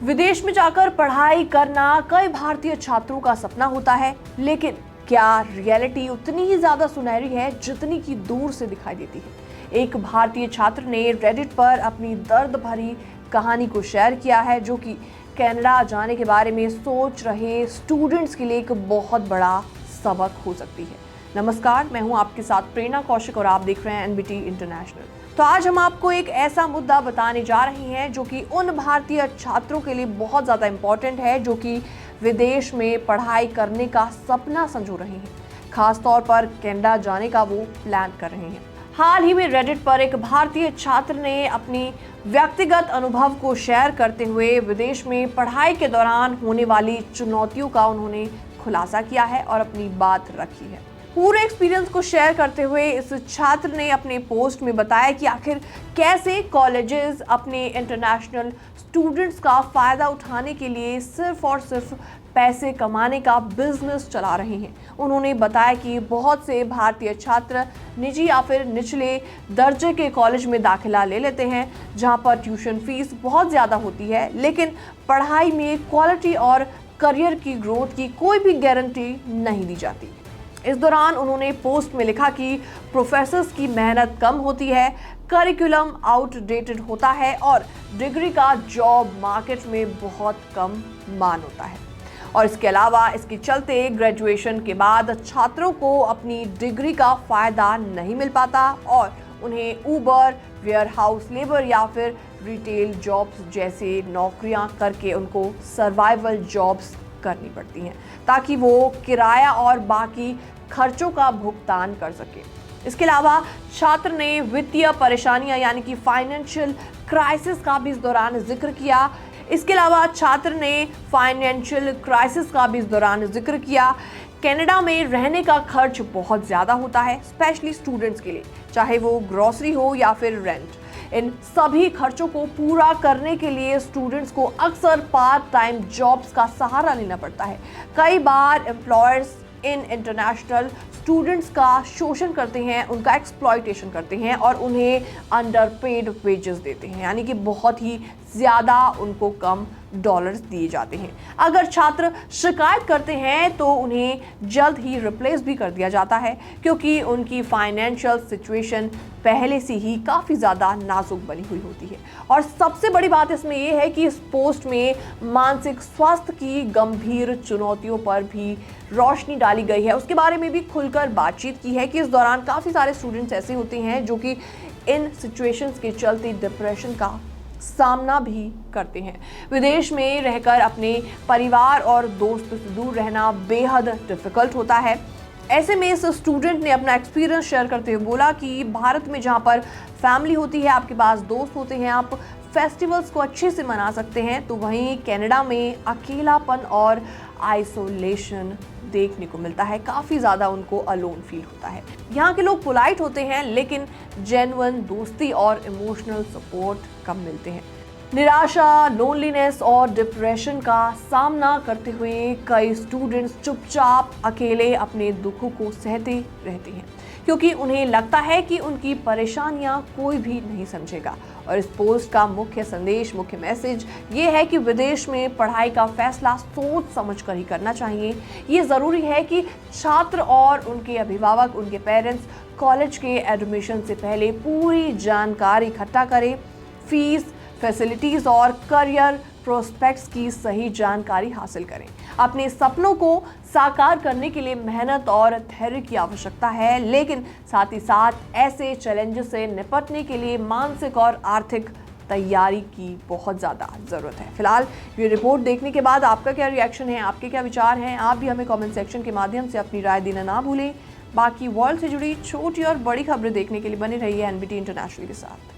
विदेश में जाकर पढ़ाई करना कई भारतीय छात्रों का सपना होता है, लेकिन क्या रियलिटी उतनी ही ज्यादा सुनहरी है जितनी की दूर से दिखाई देती है। एक भारतीय छात्र ने रेडिट पर अपनी दर्द भरी कहानी को शेयर किया है, जो कि कनाडा जाने के बारे में सोच रहे स्टूडेंट्स के लिए एक बहुत बड़ा सबक हो सकती है। नमस्कार, मैं हूं आपके साथ प्रेरणा कौशिक और आप देख रहे हैं एनबीटी इंटरनेशनल। तो आज हम आपको एक ऐसा मुद्दा बताने जा रहे हैं जो कि उन भारतीय छात्रों के लिए बहुत ज़्यादा इम्पोर्टेंट है जो कि विदेश में पढ़ाई करने का सपना संजो रहे हैं, खास तौर पर कनाडा जाने का वो प्लान कर रहे हैं। हाल ही में रेडिट पर एक भारतीय छात्र ने अपनी व्यक्तिगत अनुभव को शेयर करते हुए विदेश में पढ़ाई के दौरान होने वाली चुनौतियों का उन्होंने खुलासा किया है और अपनी बात रखी है। पूरे एक्सपीरियंस को शेयर करते हुए इस छात्र ने अपने पोस्ट में बताया कि आखिर कैसे कॉलेजेस अपने इंटरनेशनल स्टूडेंट्स का फ़ायदा उठाने के लिए सिर्फ और सिर्फ पैसे कमाने का बिजनेस चला रहे हैं। उन्होंने बताया कि बहुत से भारतीय छात्र निजी या फिर निचले दर्जे के कॉलेज में दाखिला ले लेते हैं, जहां पर ट्यूशन फीस बहुत ज़्यादा होती है, लेकिन पढ़ाई में क्वालिटी और करियर की ग्रोथ की कोई भी गारंटी नहीं दी जाती। इस दौरान उन्होंने पोस्ट में लिखा कि प्रोफेसर्स की मेहनत कम होती है, करिकुलम आउटडेटेड होता है और डिग्री का जॉब मार्केट में बहुत कम मान होता है। और इसके अलावा इसके चलते ग्रेजुएशन के बाद छात्रों को अपनी डिग्री का फ़ायदा नहीं मिल पाता और उन्हें ऊबर, वेयरहाउस लेबर या फिर रिटेल जॉब्स जैसे नौकरियां करके उनको सर्वाइवल जॉब्स करनी पड़ती हैं ताकि वो किराया और बाकी खर्चों का भुगतान कर सके। इसके अलावा छात्र ने वित्तीय परेशानियां यानी कि फाइनेंशियल क्राइसिस का भी इस दौरान जिक्र किया। कनाडा में रहने का खर्च बहुत ज़्यादा होता है, स्पेशली स्टूडेंट्स के लिए, चाहे वो ग्रोसरी हो या फिर रेंट। इन सभी खर्चों को पूरा करने के लिए स्टूडेंट्स को अक्सर पार्ट टाइम जॉब्स का सहारा लेना पड़ता है। कई बार एम्प्लॉयर्स इन इंटरनेशनल स्टूडेंट्स का शोषण करते हैं, उनका एक्सप्लॉयटेशन करते हैं और उन्हें अंडरपेड वेजेस देते हैं, यानी कि बहुत ही ज़्यादा उनको कम डॉलर्स दिए जाते हैं। अगर छात्र शिकायत करते हैं तो उन्हें जल्द ही रिप्लेस भी कर दिया जाता है, क्योंकि उनकी फाइनेंशियल सिचुएशन पहले से ही काफ़ी ज़्यादा नाजुक बनी हुई होती है। और सबसे बड़ी बात इसमें यह है कि इस पोस्ट में मानसिक स्वास्थ्य की गंभीर चुनौतियों पर भी रोशनी डाली गई है। उसके बारे में भी खुलकर बातचीत की है कि इस दौरान काफ़ी सारे स्टूडेंट्स ऐसे होते हैं जो कि इन सिचुएशंस के चलते डिप्रेशन का सामना भी करते हैं। विदेश में रहकर अपने परिवार और दोस्त से दूर रहना बेहद डिफिकल्ट होता है। ऐसे में इस स्टूडेंट ने अपना एक्सपीरियंस शेयर करते हुए बोला कि भारत में जहां पर फैमिली होती है, आपके पास दोस्त होते हैं, आप फेस्टिवल्स को अच्छे से मना सकते हैं, तो वहीं कनाडा में अकेलापन और आइसोलेशन देखने को मिलता है। काफ़ी ज़्यादा उनको अलोन फील होता है। यहाँ के लोग पोलाइट होते हैं, लेकिन जेन्युइन दोस्ती और इमोशनल सपोर्ट कम मिलते हैं। निराशा, लोनलीनेस और डिप्रेशन का सामना करते हुए कई स्टूडेंट्स चुपचाप अकेले अपने दुखों को सहते रहते हैं, क्योंकि उन्हें लगता है कि उनकी परेशानियां कोई भी नहीं समझेगा। और इस पोस्ट का मुख्य मैसेज ये है कि विदेश में पढ़ाई का फैसला सोच समझ कर ही करना चाहिए। ये ज़रूरी है कि छात्र और उनके अभिभावक, उनके पेरेंट्स कॉलेज के एडमिशन से पहले पूरी जानकारी इकट्ठा करें, फीस, फैसिलिटीज़ और करियर प्रोस्पेक्ट्स की सही जानकारी हासिल करें। अपने सपनों को साकार करने के लिए मेहनत और धैर्य की आवश्यकता है, लेकिन साथ ही साथ ऐसे चैलेंजेस से निपटने के लिए मानसिक और आर्थिक तैयारी की बहुत ज़्यादा ज़रूरत है। फिलहाल ये रिपोर्ट देखने के बाद आपका क्या रिएक्शन है, आपके क्या विचार हैं, आप भी हमें कमेंट सेक्शन के माध्यम से अपनी राय देना ना भूलें। बाकी वर्ल्ड से जुड़ी छोटी और बड़ी खबरें देखने के लिए बने रहिए एनबीटी इंटरनेशनल के साथ।